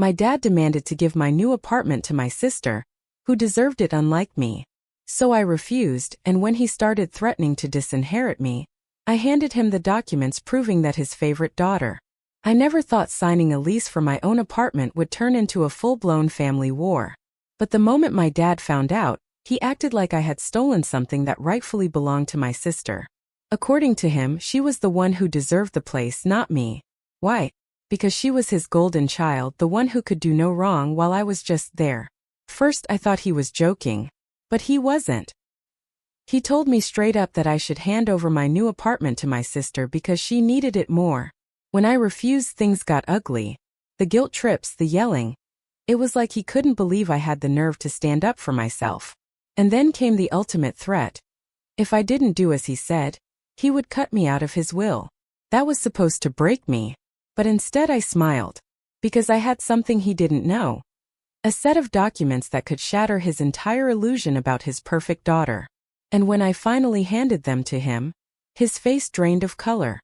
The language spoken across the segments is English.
My dad demanded to give my new apartment to my sister, who deserved it unlike me. So I refused, and when he started threatening to disinherit me, I handed him the documents proving that his favorite daughter. I never thought signing a lease for my own apartment would turn into a full-blown family war. But the moment my dad found out, he acted like I had stolen something that rightfully belonged to my sister. According to him, she was the one who deserved the place, not me. Why? Because she was his golden child, the one who could do no wrong while I was just there. First I thought he was joking. But he wasn't. He told me straight up that I should hand over my new apartment to my sister because she needed it more. When I refused, things got ugly. The guilt trips, the yelling. It was like he couldn't believe I had the nerve to stand up for myself. And then came the ultimate threat. If I didn't do as he said, he would cut me out of his will. That was supposed to break me. But instead I smiled. Because I had something he didn't know. A set of documents that could shatter his entire illusion about his perfect daughter. And when I finally handed them to him, his face drained of color.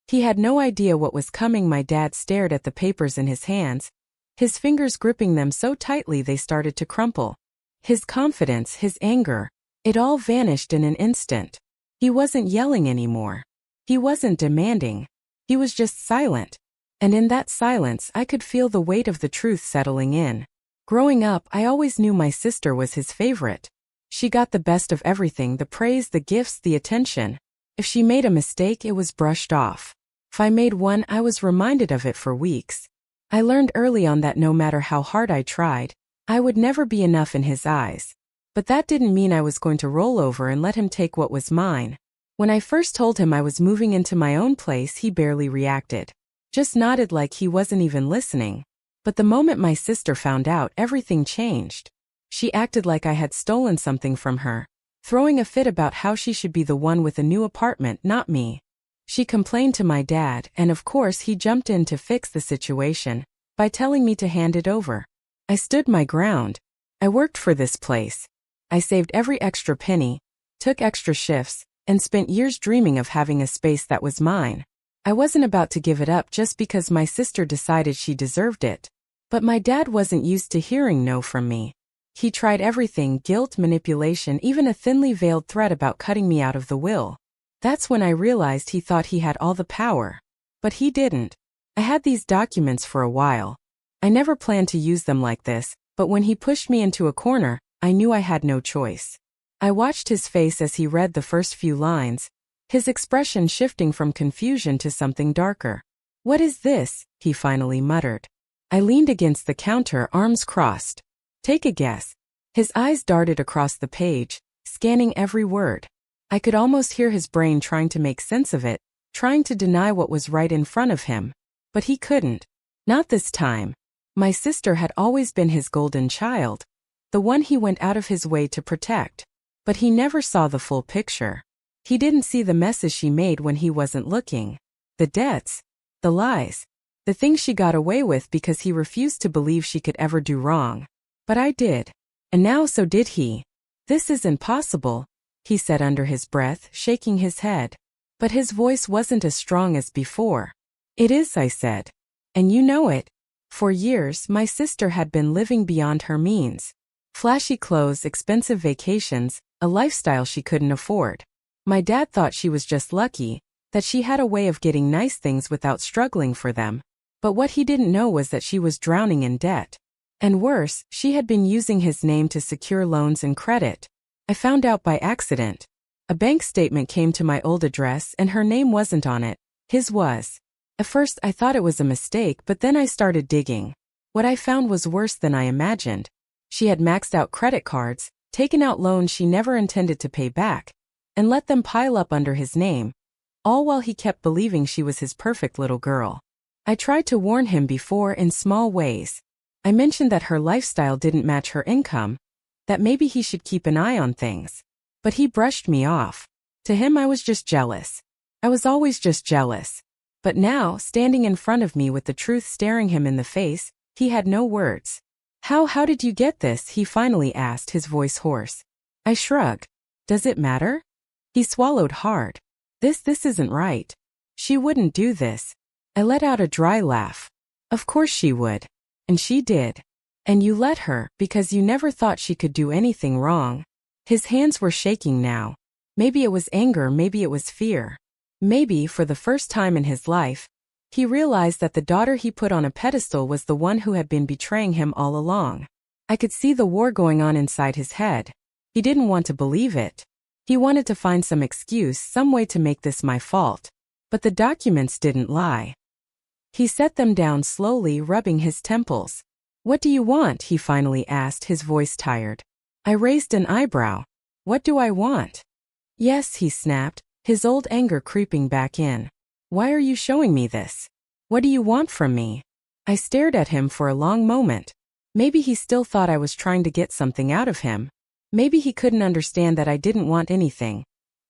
He had no idea what was coming. My dad stared at the papers in his hands, his fingers gripping them so tightly they started to crumple. His confidence, his anger, it all vanished in an instant. He wasn't yelling anymore. He wasn't demanding. He was just silent. And in that silence I could feel the weight of the truth settling in. Growing up, I always knew my sister was his favorite. She got the best of everything, the praise, the gifts, the attention. If she made a mistake, it was brushed off. If I made one, I was reminded of it for weeks. I learned early on that no matter how hard I tried, I would never be enough in his eyes. But that didn't mean I was going to roll over and let him take what was mine. When I first told him I was moving into my own place, he barely reacted. Just nodded like he wasn't even listening. But the moment my sister found out, everything changed. She acted like I had stolen something from her, throwing a fit about how she should be the one with a new apartment, not me. She complained to my dad, and of course he jumped in to fix the situation by telling me to hand it over. I stood my ground. I worked for this place. I saved every extra penny, took extra shifts, and spent years dreaming of having a space that was mine. I wasn't about to give it up just because my sister decided she deserved it. But my dad wasn't used to hearing no from me. He tried everything: guilt, manipulation, even a thinly veiled threat about cutting me out of the will. That's when I realized he thought he had all the power. But he didn't. I had these documents for a while. I never planned to use them like this, but when he pushed me into a corner, I knew I had no choice. I watched his face as he read the first few lines, his expression shifting from confusion to something darker. "What is this?" he finally muttered. I leaned against the counter, arms crossed. "Take a guess." His eyes darted across the page, scanning every word. I could almost hear his brain trying to make sense of it, trying to deny what was right in front of him. But he couldn't. Not this time. My sister had always been his golden child, the one he went out of his way to protect. But he never saw the full picture. He didn't see the messes she made when he wasn't looking. The debts. The lies. The things she got away with because he refused to believe she could ever do wrong. But I did. And now so did he. "This isn't possible," he said under his breath, shaking his head. But his voice wasn't as strong as before. "It is," I said. "And you know it." For years, my sister had been living beyond her means. Flashy clothes, expensive vacations, a lifestyle she couldn't afford. My dad thought she was just lucky, that she had a way of getting nice things without struggling for them. But what he didn't know was that she was drowning in debt. And worse, she had been using his name to secure loans and credit. I found out by accident. A bank statement came to my old address and her name wasn't on it. His was. At first I thought it was a mistake, but then I started digging. What I found was worse than I imagined. She had maxed out credit cards, taken out loans she never intended to pay back, and let them pile up under his name, all while he kept believing she was his perfect little girl. I tried to warn him before in small ways. I mentioned that her lifestyle didn't match her income, that maybe he should keep an eye on things. But he brushed me off. To him I was just jealous. I was always just jealous. But now, standing in front of me with the truth staring him in the face, he had no words. How did you get this?" he finally asked, his voice hoarse. I shrugged. "Does it matter?" He swallowed hard. This isn't right. She wouldn't do this." I let out a dry laugh. "Of course she would. And she did. And you let her, because you never thought she could do anything wrong. His hands were shaking now. Maybe it was anger, maybe it was fear. Maybe, for the first time in his life, he realized that the daughter he put on a pedestal was the one who had been betraying him all along. I could see the war going on inside his head. He didn't want to believe it. He wanted to find some excuse, some way to make this my fault. But the documents didn't lie. He set them down slowly, rubbing his temples. "What do you want?" he finally asked, his voice tired. I raised an eyebrow. "What do I want?" "Yes," he snapped, his old anger creeping back in. "Why are you showing me this? What do you want from me?" I stared at him for a long moment. Maybe he still thought I was trying to get something out of him. Maybe he couldn't understand that I didn't want anything,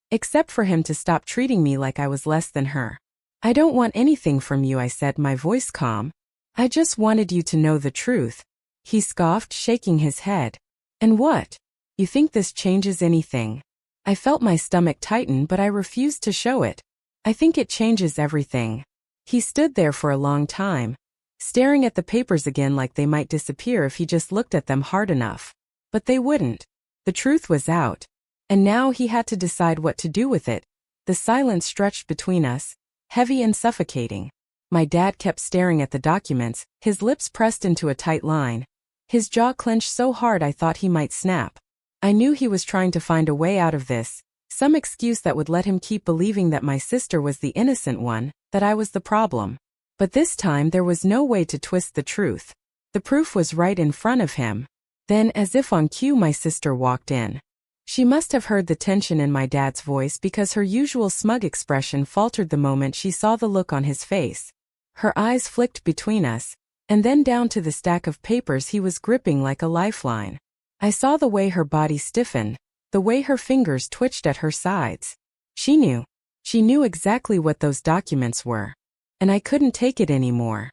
except for him to stop treating me like I was less than her. "I don't want anything from you," I said, my voice calm. "I just wanted you to know the truth." He scoffed, shaking his head. "And what? You think this changes anything?" I felt my stomach tighten, but I refused to show it. "I think it changes everything." He stood there for a long time, staring at the papers again like they might disappear if he just looked at them hard enough. But they wouldn't. The truth was out. And now he had to decide what to do with it. The silence stretched between us, heavy and suffocating. My dad kept staring at the documents, his lips pressed into a tight line. His jaw clenched so hard I thought he might snap. I knew he was trying to find a way out of this, some excuse that would let him keep believing that my sister was the innocent one, that I was the problem. But this time there was no way to twist the truth. The proof was right in front of him. Then, as if on cue, my sister walked in. She must have heard the tension in my dad's voice because her usual smug expression faltered the moment she saw the look on his face. Her eyes flicked between us, and then down to the stack of papers he was gripping like a lifeline. I saw the way her body stiffened, the way her fingers twitched at her sides. She knew. She knew exactly what those documents were. And I couldn't take it anymore.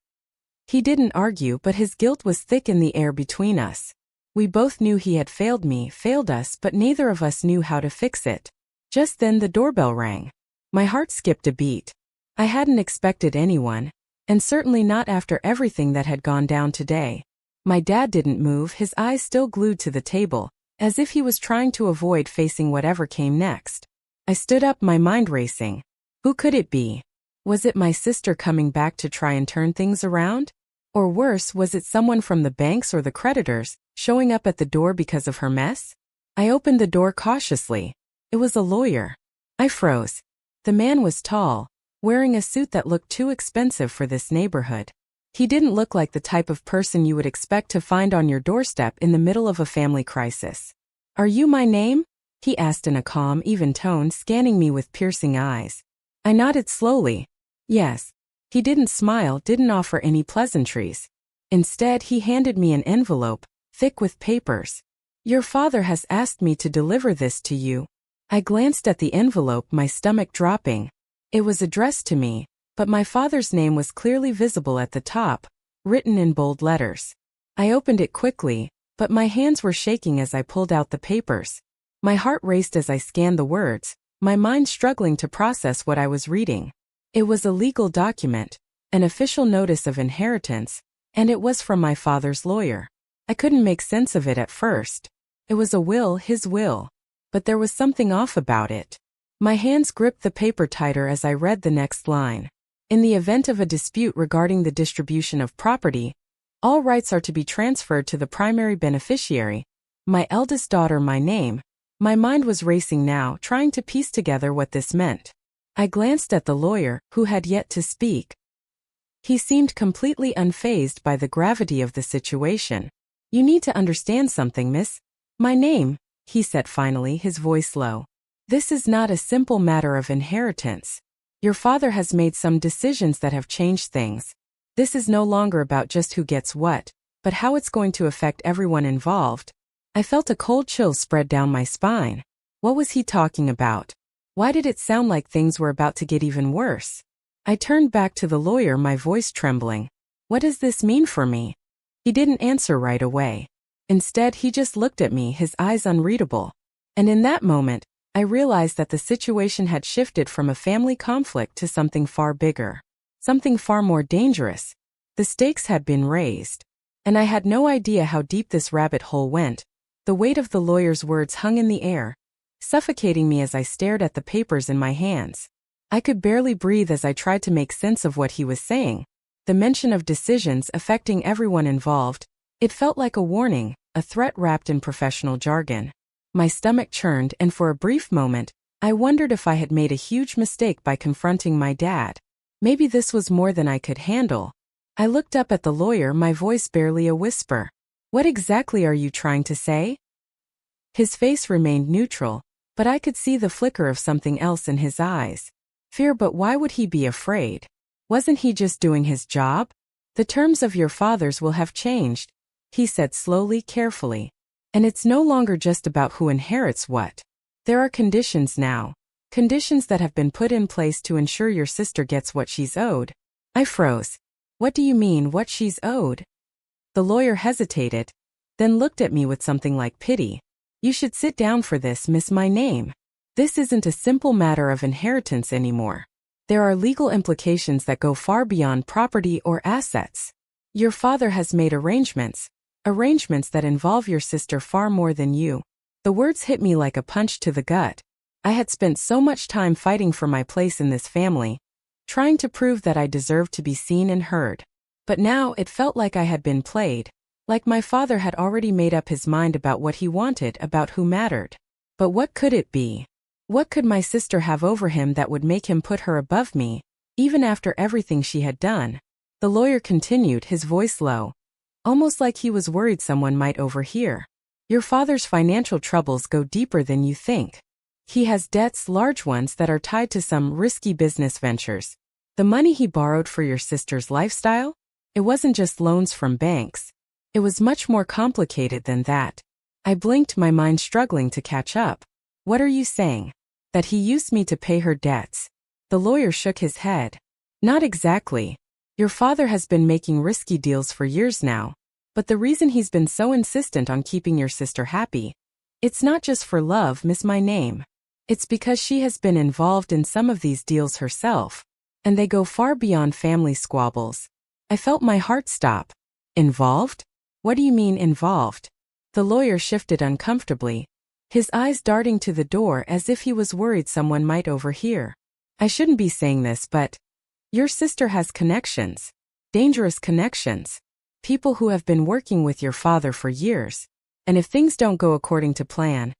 He didn't argue, but his guilt was thick in the air between us. We both knew he had failed me, failed us, but neither of us knew how to fix it. Just then the doorbell rang. My heart skipped a beat. I hadn't expected anyone, and certainly not after everything that had gone down today. My dad didn't move, his eyes still glued to the table, as if he was trying to avoid facing whatever came next. I stood up, my mind racing. Who could it be? Was it my sister coming back to try and turn things around? Or worse, was it someone from the banks or the creditors, showing up at the door because of her mess? I opened the door cautiously. It was a lawyer. I froze. The man was tall, wearing a suit that looked too expensive for this neighborhood. He didn't look like the type of person you would expect to find on your doorstep in the middle of a family crisis. "Are you my name?" he asked in a calm, even tone, scanning me with piercing eyes. I nodded slowly. Yes. He didn't smile, didn't offer any pleasantries. Instead, he handed me an envelope, thick with papers. "Your father has asked me to deliver this to you." I glanced at the envelope, my stomach dropping. It was addressed to me, but my father's name was clearly visible at the top, written in bold letters. I opened it quickly, but my hands were shaking as I pulled out the papers. My heart raced as I scanned the words, my mind struggling to process what I was reading. It was a legal document, an official notice of inheritance, and it was from my father's lawyer. I couldn't make sense of it at first. It was a will, his will. But there was something off about it. My hands gripped the paper tighter as I read the next line. In the event of a dispute regarding the distribution of property, all rights are to be transferred to the primary beneficiary, my eldest daughter, my name. My mind was racing now, trying to piece together what this meant. I glanced at the lawyer, who had yet to speak. He seemed completely unfazed by the gravity of the situation. "You need to understand something, miss. My name," he said finally, his voice low. "This is not a simple matter of inheritance. Your father has made some decisions that have changed things. This is no longer about just who gets what, but how it's going to affect everyone involved." I felt a cold chill spread down my spine. What was he talking about? Why did it sound like things were about to get even worse? I turned back to the lawyer, my voice trembling. "What does this mean for me?" He didn't answer right away. Instead, he just looked at me, his eyes unreadable. And in that moment, I realized that the situation had shifted from a family conflict to something far bigger. Something far more dangerous. The stakes had been raised. And I had no idea how deep this rabbit hole went. The weight of the lawyer's words hung in the air, suffocating me as I stared at the papers in my hands. I could barely breathe as I tried to make sense of what he was saying. The mention of decisions affecting everyone involved, it felt like a warning, a threat wrapped in professional jargon. My stomach churned, and for a brief moment, I wondered if I had made a huge mistake by confronting my dad. Maybe this was more than I could handle. I looked up at the lawyer, my voice barely a whisper. "What exactly are you trying to say?" His face remained neutral, but I could see the flicker of something else in his eyes. Fear, but why would he be afraid? Wasn't he just doing his job? "The terms of your fathers will have changed," he said slowly, carefully. "And it's no longer just about who inherits what. There are conditions now. Conditions that have been put in place to ensure your sister gets what she's owed." I froze. "What do you mean, what she's owed?" The lawyer hesitated, then looked at me with something like pity. "You should sit down for this, Miss My Name. This isn't a simple matter of inheritance anymore. There are legal implications that go far beyond property or assets. Your father has made arrangements that involve your sister far more than you." The words hit me like a punch to the gut. I had spent so much time fighting for my place in this family, trying to prove that I deserved to be seen and heard. But now it felt like I had been played, like my father had already made up his mind about what he wanted, about who mattered. But what could it be? What could my sister have over him that would make him put her above me, even after everything she had done? The lawyer continued, his voice low, almost like he was worried someone might overhear. "Your father's financial troubles go deeper than you think. He has debts, large ones that are tied to some risky business ventures. The money he borrowed for your sister's lifestyle? It wasn't just loans from banks. It was much more complicated than that." I blinked, my mind struggling to catch up. "What are you saying? That he used me to pay her debts?" The lawyer shook his head. "Not exactly. Your father has been making risky deals for years now. But the reason he's been so insistent on keeping your sister happy, it's not just for love, Miss My Name. It's because she has been involved in some of these deals herself, and they go far beyond family squabbles." I felt my heart stop. "Involved? What do you mean, involved?" The lawyer shifted uncomfortably, his eyes darting to the door as if he was worried someone might overhear. "I shouldn't be saying this, but your sister has connections. Dangerous connections. People who have been working with your father for years. And if things don't go according to plan..."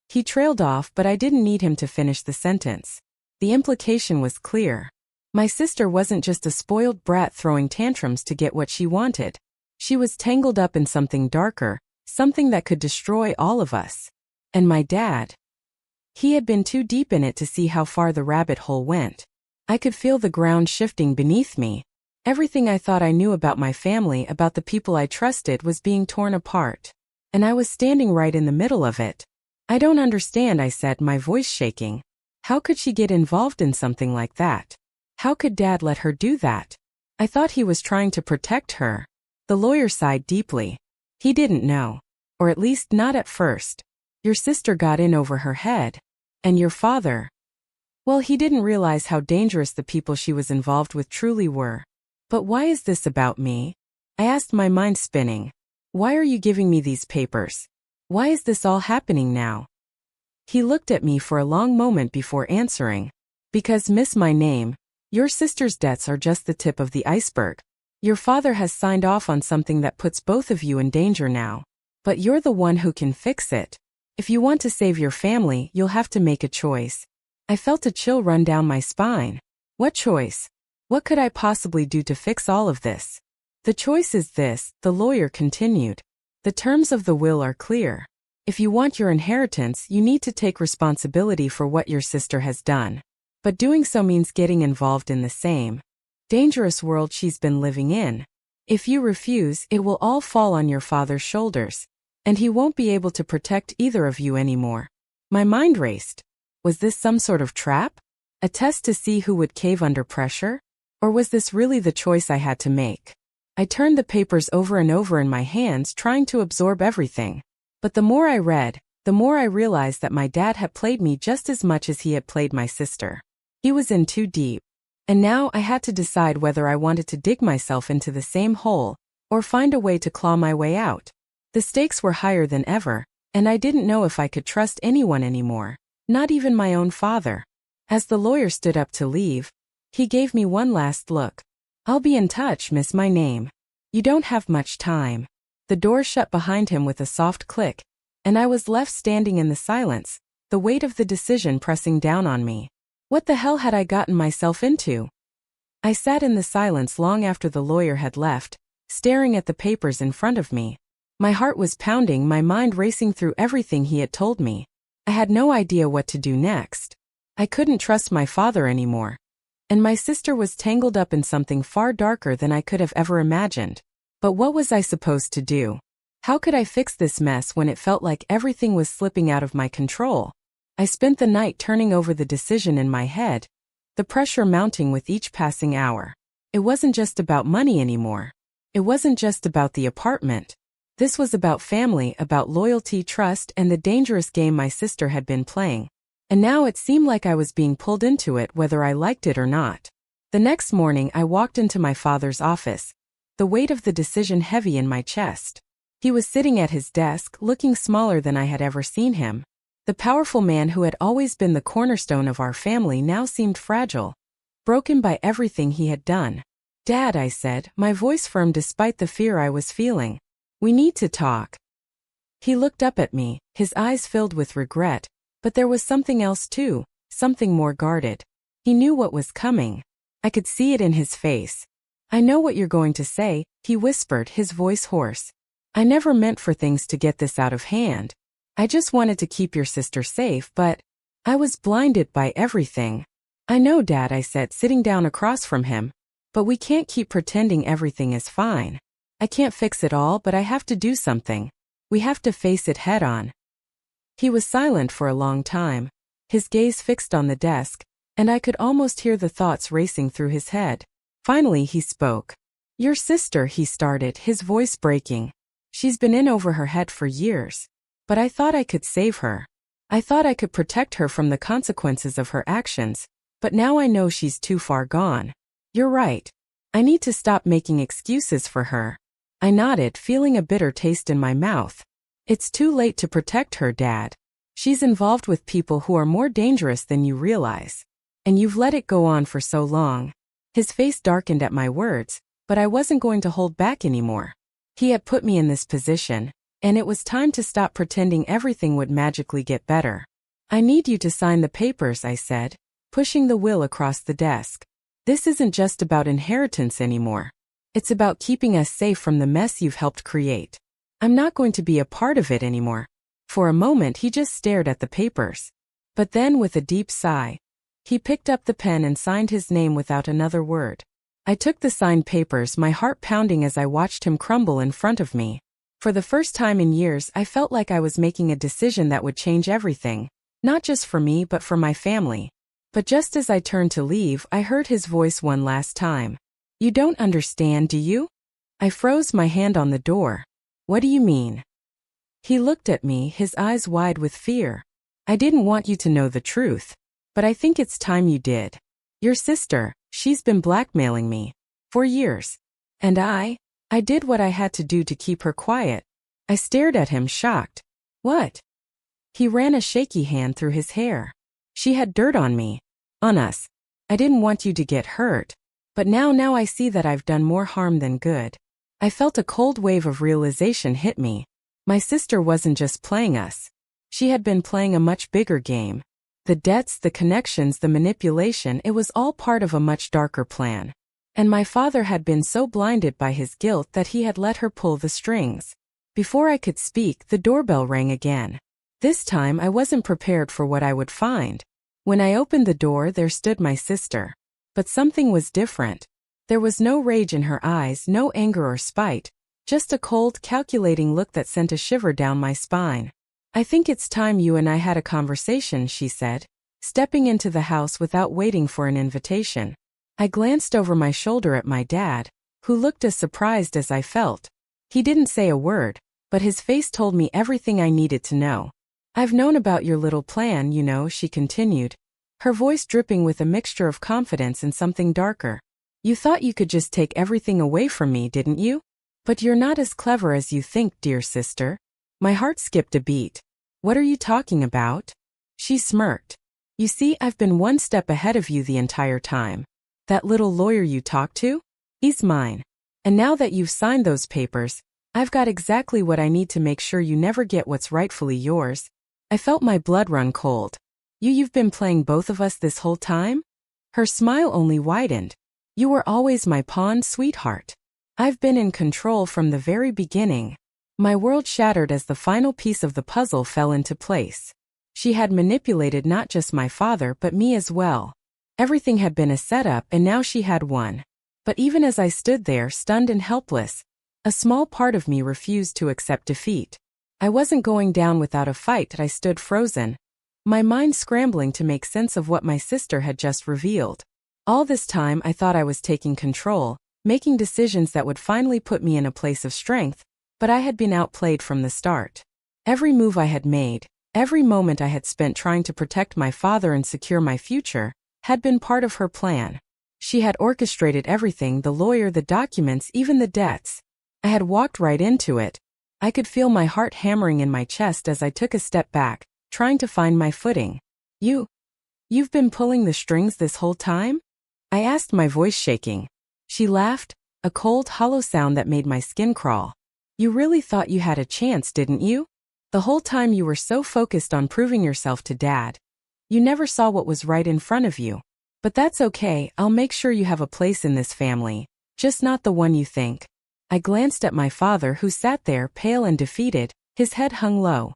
He trailed off, but I didn't need him to finish the sentence. The implication was clear. My sister wasn't just a spoiled brat throwing tantrums to get what she wanted. She was tangled up in something darker, something that could destroy all of us. And my dad? He had been too deep in it to see how far the rabbit hole went. I could feel the ground shifting beneath me. Everything I thought I knew about my family, about the people I trusted, was being torn apart. And I was standing right in the middle of it. "I don't understand," I said, my voice shaking. "How could she get involved in something like that? How could Dad let her do that? I thought he was trying to protect her." The lawyer sighed deeply. "He didn't know. Or at least not at first. Your sister got in over her head. And your father, well, he didn't realize how dangerous the people she was involved with truly were." "But why is this about me?" I asked, my mind spinning. "Why are you giving me these papers? Why is this all happening now?" He looked at me for a long moment before answering. "Because, Miss My Name, your sister's debts are just the tip of the iceberg. Your father has signed off on something that puts both of you in danger now. But you're the one who can fix it. If you want to save your family, you'll have to make a choice." I felt a chill run down my spine. What choice? What could I possibly do to fix all of this? "The choice is this," the lawyer continued. "The terms of the will are clear. If you want your inheritance, you need to take responsibility for what your sister has done. But doing so means getting involved in the same dangerous world she's been living in. If you refuse, it will all fall on your father's shoulders, and he won't be able to protect either of you anymore." My mind raced. Was this some sort of trap? A test to see who would cave under pressure? Or was this really the choice I had to make? I turned the papers over and over in my hands, trying to absorb everything. But the more I read, the more I realized that my dad had played me just as much as he had played my sister. He was in too deep. And now I had to decide whether I wanted to dig myself into the same hole, or find a way to claw my way out. The stakes were higher than ever, and I didn't know if I could trust anyone anymore, not even my own father. As the lawyer stood up to leave, he gave me one last look. "I'll be in touch, miss, my name. You don't have much time." The door shut behind him with a soft click, and I was left standing in the silence, the weight of the decision pressing down on me. What the hell had I gotten myself into? I sat in the silence long after the lawyer had left, staring at the papers in front of me. My heart was pounding, my mind racing through everything he had told me. I had no idea what to do next. I couldn't trust my father anymore. And my sister was tangled up in something far darker than I could have ever imagined. But what was I supposed to do? How could I fix this mess when it felt like everything was slipping out of my control? I spent the night turning over the decision in my head, the pressure mounting with each passing hour. It wasn't just about money anymore. It wasn't just about the apartment. This was about family, about loyalty, trust, and the dangerous game my sister had been playing. And now it seemed like I was being pulled into it whether I liked it or not. The next morning I walked into my father's office, the weight of the decision heavy in my chest. He was sitting at his desk, looking smaller than I had ever seen him. The powerful man who had always been the cornerstone of our family now seemed fragile, broken by everything he had done. "Dad," I said, my voice firm despite the fear I was feeling. "We need to talk." He looked up at me, his eyes filled with regret, but there was something else too, something more guarded. He knew what was coming. I could see it in his face. "I know what you're going to say," he whispered, his voice hoarse. "I never meant for things to get this out of hand. I just wanted to keep your sister safe, but I was blinded by everything." "I know, Dad," I said, sitting down across from him, "but we can't keep pretending everything is fine. I can't fix it all, but I have to do something. We have to face it head on." He was silent for a long time, his gaze fixed on the desk, and I could almost hear the thoughts racing through his head. Finally he spoke. "Your sister," he started, his voice breaking. "She's been in over her head for years. But I thought I could save her. I thought I could protect her from the consequences of her actions, but now I know she's too far gone. You're right. I need to stop making excuses for her." I nodded, feeling a bitter taste in my mouth. "It's too late to protect her, Dad. She's involved with people who are more dangerous than you realize. And you've let it go on for so long." His face darkened at my words, but I wasn't going to hold back anymore. He had put me in this position, and it was time to stop pretending everything would magically get better. "I need you to sign the papers," I said, pushing the will across the desk. "This isn't just about inheritance anymore. It's about keeping us safe from the mess you've helped create. I'm not going to be a part of it anymore." For a moment he just stared at the papers. But then, with a deep sigh, he picked up the pen and signed his name without another word. I took the signed papers, my heart pounding as I watched him crumble in front of me. For the first time in years, I felt like I was making a decision that would change everything, not just for me but for my family. But just as I turned to leave, I heard his voice one last time. "You don't understand, do you?" I froze, my hand on the door. "What do you mean?" He looked at me, his eyes wide with fear. "I didn't want you to know the truth, but I think it's time you did. Your sister, she's been blackmailing me for years. And I did what I had to do to keep her quiet." I stared at him, shocked. "What?" He ran a shaky hand through his hair. "She had dirt on me. On us. I didn't want you to get hurt. But now I see that I've done more harm than good." I felt a cold wave of realization hit me. My sister wasn't just playing us. She had been playing a much bigger game. The debts, the connections, the manipulation, it was all part of a much darker plan. And my father had been so blinded by his guilt that he had let her pull the strings. Before I could speak, the doorbell rang again. This time I wasn't prepared for what I would find. When I opened the door, there stood my sister. But something was different. There was no rage in her eyes, no anger or spite, just a cold, calculating look that sent a shiver down my spine. "I think it's time you and I had a conversation," she said, stepping into the house without waiting for an invitation. I glanced over my shoulder at my dad, who looked as surprised as I felt. He didn't say a word, but his face told me everything I needed to know. "I've known about your little plan, you know," she continued, her voice dripping with a mixture of confidence and something darker. "You thought you could just take everything away from me, didn't you? But you're not as clever as you think, dear sister. My heart skipped a beat. What are you talking about? She smirked. You see, I've been one step ahead of you the entire time. That little lawyer you talked to? He's mine. And now that you've signed those papers, I've got exactly what I need to make sure you never get what's rightfully yours. I felt my blood run cold. You've been playing both of us this whole time? Her smile only widened. You were always my pawn, sweetheart. I've been in control from the very beginning. My world shattered as the final piece of the puzzle fell into place. She had manipulated not just my father but me as well. Everything had been a setup and now she had won. But even as I stood there stunned and helpless, a small part of me refused to accept defeat. I wasn't going down without a fight. I stood frozen, my mind scrambling to make sense of what my sister had just revealed. All this time I thought I was taking control, making decisions that would finally put me in a place of strength, but I had been outplayed from the start. Every move I had made, every moment I had spent trying to protect my father and secure my future, had been part of her plan. She had orchestrated everything, the lawyer, the documents, even the debts. I had walked right into it. I could feel my heart hammering in my chest as I took a step back, trying to find my footing. You've been pulling the strings this whole time? I asked, my voice shaking. She laughed, a cold, hollow sound that made my skin crawl. You really thought you had a chance, didn't you? The whole time you were so focused on proving yourself to Dad. You never saw what was right in front of you. But that's okay, I'll make sure you have a place in this family, just not the one you think. I glanced at my father, who sat there pale and defeated, his head hung low.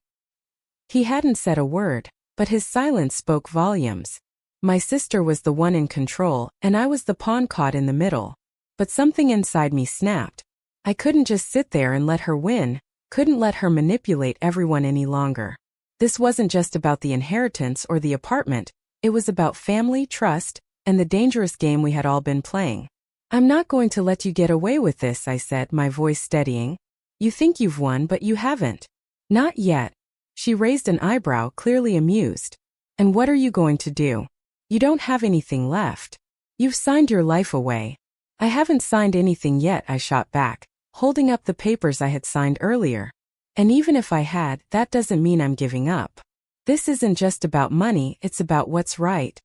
He hadn't said a word, but his silence spoke volumes. My sister was the one in control, and I was the pawn caught in the middle. But something inside me snapped. I couldn't just sit there and let her win, couldn't let her manipulate everyone any longer. This wasn't just about the inheritance or the apartment, it was about family, trust, and the dangerous game we had all been playing. I'm not going to let you get away with this, I said, my voice steadying. You think you've won, but you haven't. Not yet. She raised an eyebrow, clearly amused. And what are you going to do? You don't have anything left. You've signed your life away. I haven't signed anything yet, I shot back, holding up the papers I had signed earlier. And even if I had, that doesn't mean I'm giving up. This isn't just about money, it's about what's right.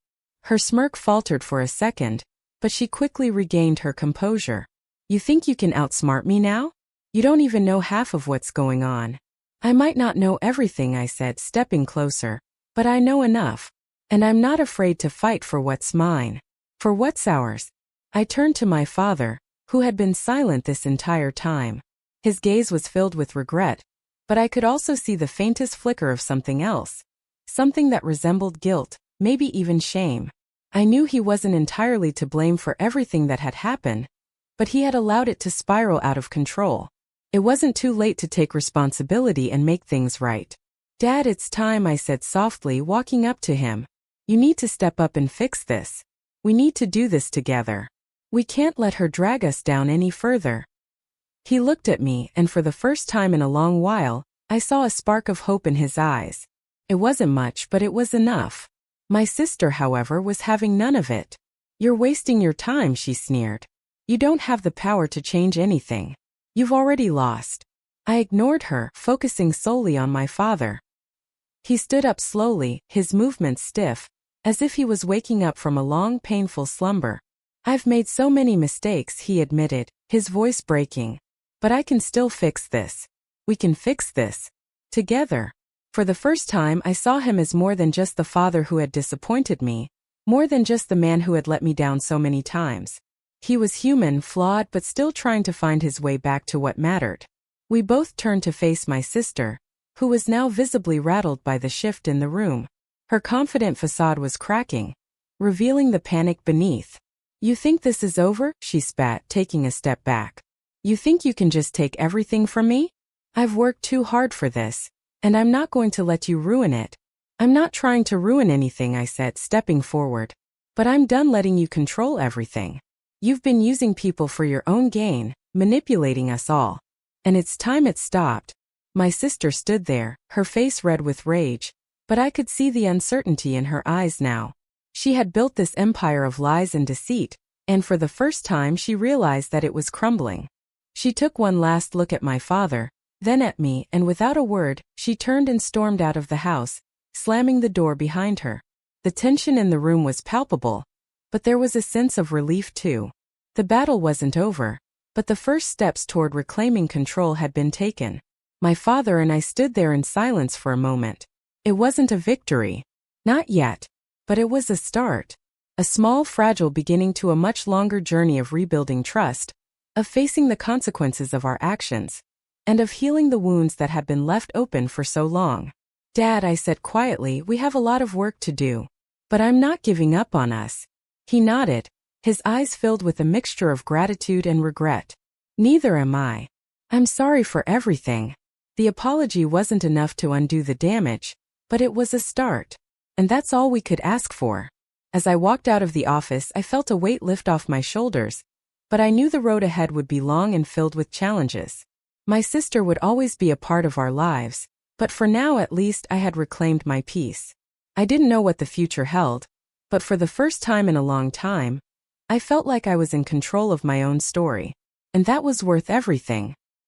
Her smirk faltered for a second, but she quickly regained her composure. You think you can outsmart me now? You don't even know half of what's going on. I might not know everything, I said, stepping closer, but I know enough. And I'm not afraid to fight for what's mine. For what's ours. I turned to my father, who had been silent this entire time. His gaze was filled with regret, but I could also see the faintest flicker of something else. Something that resembled guilt, maybe even shame. I knew he wasn't entirely to blame for everything that had happened, but he had allowed it to spiral out of control. It wasn't too late to take responsibility and make things right. Dad, it's time, I said softly, walking up to him. You need to step up and fix this. We need to do this together. We can't let her drag us down any further. He looked at me, and for the first time in a long while, I saw a spark of hope in his eyes. It wasn't much, but it was enough. My sister, however, was having none of it. You're wasting your time, she sneered. You don't have the power to change anything. You've already lost. I ignored her, focusing solely on my father. He stood up slowly, his movements stiff, as if he was waking up from a long, painful slumber. I've made so many mistakes, he admitted, his voice breaking. But I can still fix this. We can fix this. Together. For the first time, I saw him as more than just the father who had disappointed me, more than just the man who had let me down so many times. He was human, flawed, but still trying to find his way back to what mattered. We both turned to face my sister, who was now visibly rattled by the shift in the room. Her confident facade was cracking, revealing the panic beneath. You think this is over? She spat, taking a step back. You think you can just take everything from me? I've worked too hard for this, and I'm not going to let you ruin it. I'm not trying to ruin anything, I said, stepping forward. But I'm done letting you control everything. You've been using people for your own gain, manipulating us all. And it's time it stopped. My sister stood there, her face red with rage, but I could see the uncertainty in her eyes now. She had built this empire of lies and deceit, and for the first time she realized that it was crumbling. She took one last look at my father, then at me, and without a word, she turned and stormed out of the house, slamming the door behind her. The tension in the room was palpable, but there was a sense of relief too. The battle wasn't over, but the first steps toward reclaiming control had been taken. My father and I stood there in silence for a moment. It wasn't a victory. Not yet. But it was a start. A small, fragile beginning to a much longer journey of rebuilding trust, of facing the consequences of our actions, and of healing the wounds that had been left open for so long. Dad, I said quietly, we have a lot of work to do. But I'm not giving up on us. He nodded, his eyes filled with a mixture of gratitude and regret. Neither am I. I'm sorry for everything. The apology wasn't enough to undo the damage, but it was a start. And that's all we could ask for. As I walked out of the office, I felt a weight lift off my shoulders, but I knew the road ahead would be long and filled with challenges. My sister would always be a part of our lives, but for now at least I had reclaimed my peace. I didn't know what the future held, but for the first time in a long time, I felt like I was in control of my own story, and that was worth everything.